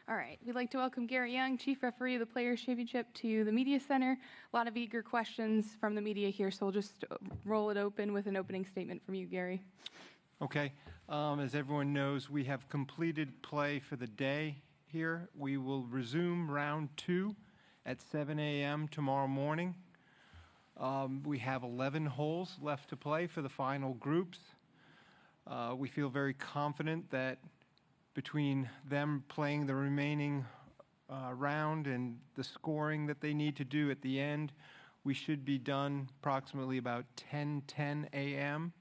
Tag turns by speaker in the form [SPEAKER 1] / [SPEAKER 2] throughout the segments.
[SPEAKER 1] All right, we'd like to welcome Gary Young, Chief Referee of the Players' Championship, to the Media Center. A lot of eager questions from the media here, so we'll just roll it open with an opening statement from you, Gary.
[SPEAKER 2] Okay. As everyone knows, we have completed play for the day here. We will resume round 2 at 7 a.m. tomorrow morning. We have 11 holes left to play for the final groups. We feel very confident that between them playing the remaining round and the scoring that they need to do at the end, we should be done approximately about 10:10 a.m.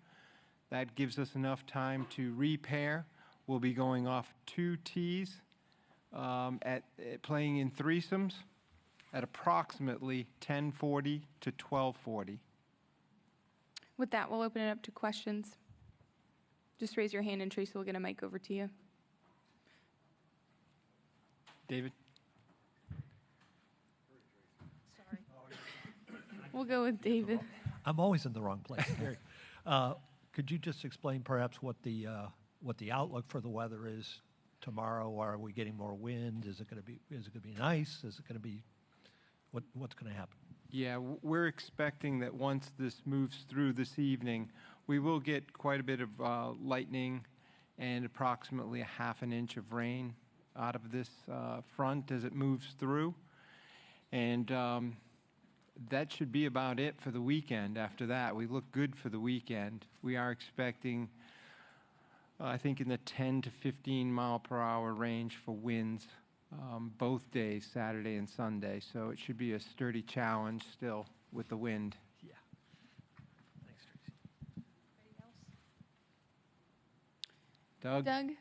[SPEAKER 2] That gives us enough time to repair. We'll be going off 2 tees playing in threesomes at approximately 10:40 to 12:40.
[SPEAKER 1] With that, we'll open it up to questions. Just raise your hand and Tracy will get a mic over to you.
[SPEAKER 2] David?
[SPEAKER 1] Sorry. We'll go with David.
[SPEAKER 3] I'm always in the wrong place. Gary, could you just explain perhaps what the outlook for the weather is tomorrow? Are we getting more wind? Is it going to be nice? Is it going to be what's going to happen?
[SPEAKER 2] Yeah, we're expecting that once this moves through this evening, we will get quite a bit of lightning and approximately 1/2 inch of rain out of this front as it moves through. And that should be about it for the weekend. After that, we look good for the weekend. We are expecting, I think, in the 10 to 15 mile per hour range for winds both days, Saturday and Sunday. So it should be a sturdy challenge still with the wind.
[SPEAKER 3] Yeah. Thanks, Tracy.
[SPEAKER 1] Anybody else?
[SPEAKER 2] Doug?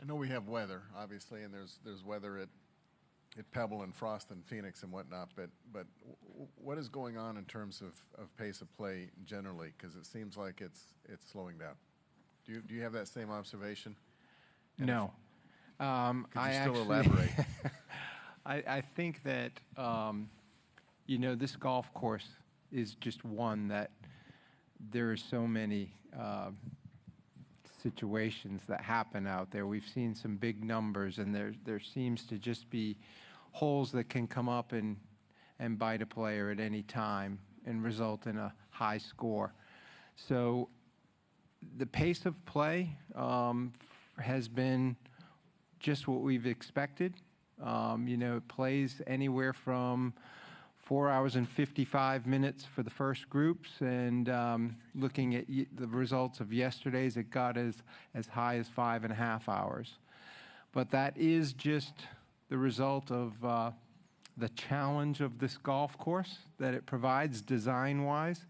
[SPEAKER 4] I know we have weather, obviously, and there's weather at Pebble and Frost and Phoenix and whatnot, but what is going on in terms of pace of play generally? Because it seems like it's slowing down. Do you have that same observation? And
[SPEAKER 2] No.
[SPEAKER 4] Could you still elaborate?
[SPEAKER 2] I think that, this golf course is just one that there are so many situations that happen out there. We've seen some big numbers, and there seems to just be holes that can come up and bite a player at any time and result in a high score. So the pace of play has been just what we've expected. It plays anywhere from 4 hours and 55 minutes for the first groups, and looking at the results of yesterday's, it got as high as 5.5 hours. But that is just the result of the challenge of this golf course that it provides design-wise,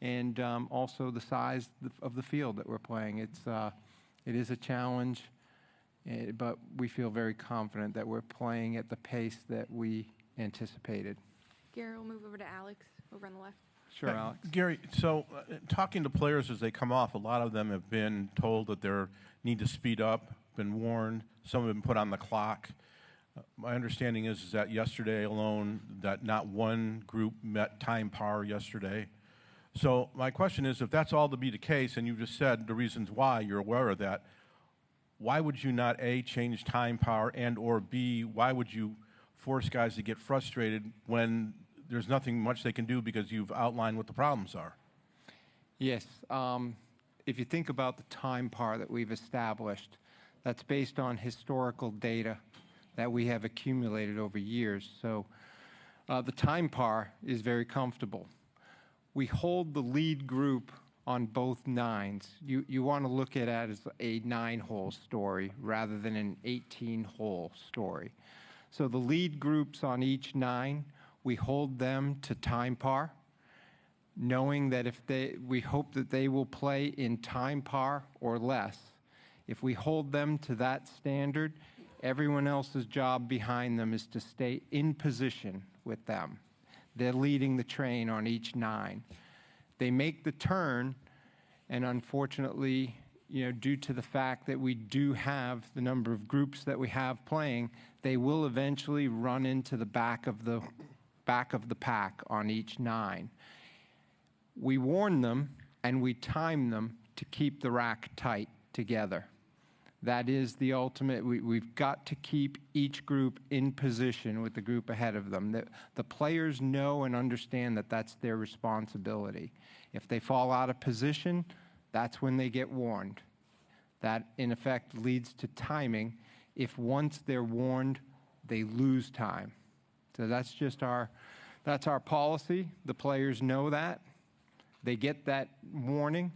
[SPEAKER 2] and also the size of the field that we're playing. It is a challenge, but we feel very confident that we're playing at the pace that we anticipated.
[SPEAKER 1] Gary, we'll move over to Alex over on the left.
[SPEAKER 2] Sure, Alex.
[SPEAKER 5] Gary, so talking to players as they come off, a lot of them have been told that they need to speed up, been warned. Some have been put on the clock. My understanding is that yesterday alone, that not one group met time par yesterday. So my question is, if that's all to be the case, and you just said the reasons why, you're aware of that, why would you not, A, change time par, and or B, why would you force guys to get frustrated when there's nothing much they can do because you've outlined what the problems are?
[SPEAKER 2] Yes. If you think about the time par that we've established, that's based on historical data that we have accumulated over years. So the time par is very comfortable. We hold the lead group on both nines. You want to look at it as a 9-hole story rather than an 18-hole story. So the lead groups on each 9, we hold them to time par, knowing that we hope that they will play in time par or less. If we hold them to that standard, everyone else's job behind them is to stay in position with them. They're leading the train on each 9. They make the turn, and unfortunately, due to the fact that we do have the number of groups that we have playing, they will eventually run into the back of the pack on each 9. We warn them and we time them to keep the rack tight together. That is the ultimate. We've got to keep each group in position with the group ahead of them. The players know and understand that that's their responsibility. If they fall out of position, that's when they get warned. That, in effect, leads to timing. If once they're warned, they lose time. So that's just that's our policy. The players know that. They get that warning,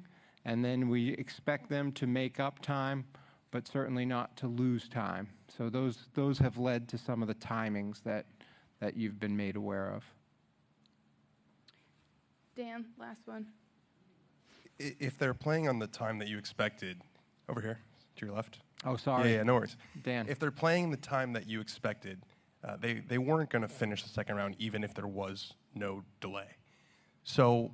[SPEAKER 2] and then we expect them to make up time, but certainly not to lose time. So those have led to some of the timings that you've been made aware of.
[SPEAKER 1] Dan, last one.
[SPEAKER 6] If they're playing on the time that you expected, over here, to your left.
[SPEAKER 2] Oh, sorry.
[SPEAKER 6] Yeah, no worries.
[SPEAKER 2] Dan.
[SPEAKER 6] If they're playing the time that you expected, they weren't going to finish the second round even if there was no delay. So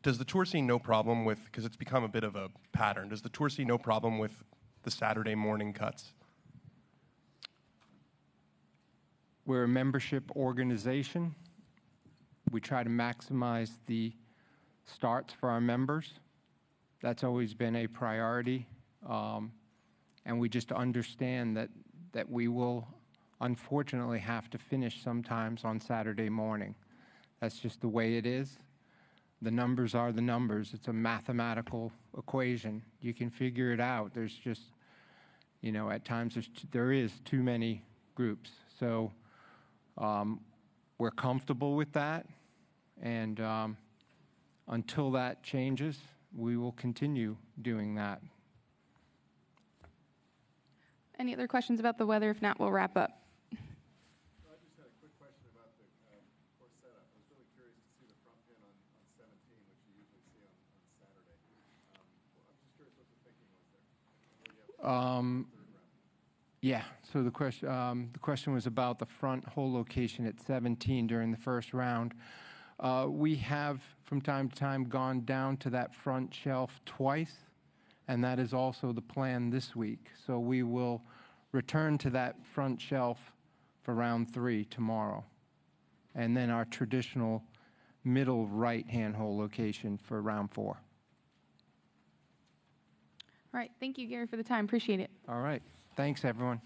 [SPEAKER 6] does the tour see no problem with, because it's become a bit of a pattern, does the tour see no problem with the Saturday morning cuts?
[SPEAKER 2] We're a membership organization. We try to maximize the starts for our members. That's always been a priority. And we just understand that we will unfortunately have to finish sometimes on Saturday morning. That's just the way it is. The numbers are the numbers. It's a mathematical equation. You can figure it out. There's just, at times there is too many groups. So we're comfortable with that. And until that changes, we will continue doing that.
[SPEAKER 1] Any other questions about the weather? If not, we'll wrap up.
[SPEAKER 4] I just had a quick question about the course setup. I was really curious to see the front pin on 17, which you usually see on Saturday. I'm just curious what the thinking was there.
[SPEAKER 2] Yeah, so the question was about the front hole location at 17 during the first round. We have, from time to time, gone down to that front shelf twice, and that is also the plan this week. So we will return to that front shelf for round 3 tomorrow, and then our traditional middle right-hand hole location for round 4.
[SPEAKER 1] All right. Thank you, Gary, for the time. Appreciate it.
[SPEAKER 2] All right. Thanks, everyone.